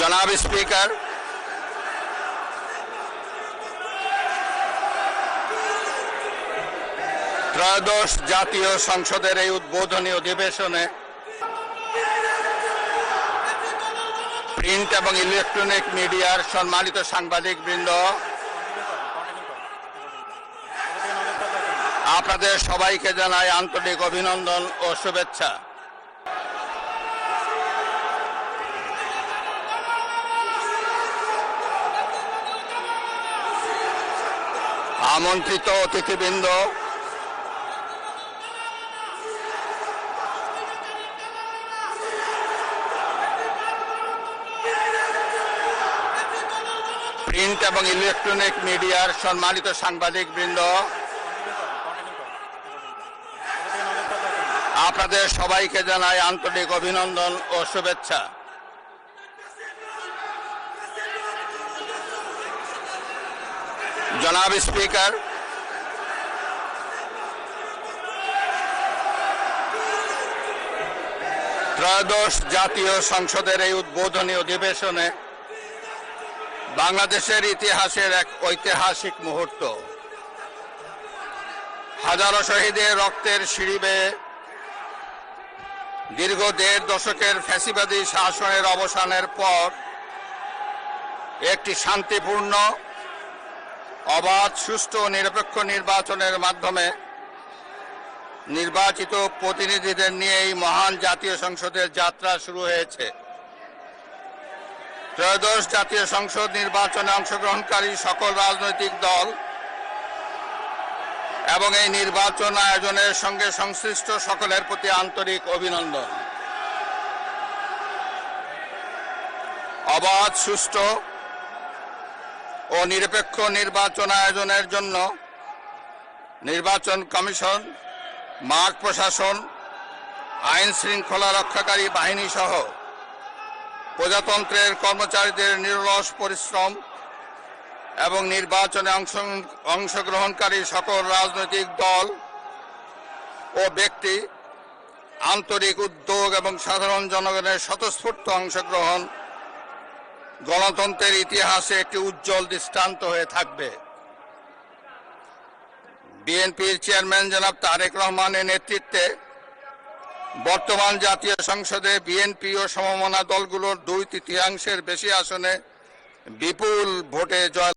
জনাব স্পিকার, ত্রয়োদশ জাতীয় সংসদের এই উদ্বোধনী অধিবেশনে প্রিন্ট এবং ইলেকট্রনিক মিডিয়ার সম্মানিত সাংবাদিকবৃন্দ, আপনাদের সবাইকে জানাই আন্তরিক অভিনন্দন ও শুভেচ্ছা। আমন্ত্রিত অতিথিবৃন্দ, প্রিন্ট এবং ইলেকট্রনিক মিডিয়ার সম্মানিত সাংবাদিকবৃন্দ, আপনাদের সবাইকে জানাই আন্তরিক অভিনন্দন ও শুভেচ্ছা। জনাব স্পিকার, ত্রয়োদশ জাতীয় সংসদের এই উদ্বোধনী অধিবেশনে বাংলাদেশের ইতিহাসের এক ঐতিহাসিক মুহূর্ত। হাজারো শহীদের রক্তের সিঁড়ি বেয়ে দীর্ঘ ১.৫ দশকের ফ্যাসিবাদী শাসনের অবসানের পর একটি শান্তিপূর্ণ, অবাধ, সুষ্ঠু ও নিরপেক্ষ নির্বাচনের মাধ্যমে নির্বাচিত প্রতিনিধিদের নিয়ে এই মহান জাতীয় সংসদের যাত্রা শুরু হয়েছে। ত্রয়োদশ জাতীয় সংসদ নির্বাচনে অংশগ্রহণকারী সকল রাজনৈতিক দল এবং এই নির্বাচন আয়োজনের সঙ্গে সংশ্লিষ্ট সকলের প্রতি আন্তরিক অভিনন্দন। অবাধ, সুষ্ঠু ও নিরপেক্ষ নির্বাচন আয়োজনের জন্য নির্বাচন কমিশন, মাঠ প্রশাসন, আইন শৃঙ্খলা রক্ষাকারী বাহিনী সহ প্রজাতন্ত্রের কর্মচারীদের নিরলস পরিশ্রম এবং নির্বাচনে অংশগ্রহণকারী সকল রাজনৈতিক দল ও ব্যক্তি, আন্তরিক উদ্যোগ এবং সাধারণ জনগণের স্বতঃস্ফূর্ত অংশগ্রহণ গণতন্ত্রের ইতিহাসে একটি উজ্জ্বল দৃষ্টান্ত হয়ে থাকবে। বিএনপির চেয়ারম্যান জনাব তারেক রহমানের নেতৃত্বে বর্তমান জাতীয় সংসদে বিএনপি ও সমমনা দলগুলোর ২/৩ বেশি আসনে বিপুল ভোটে জয়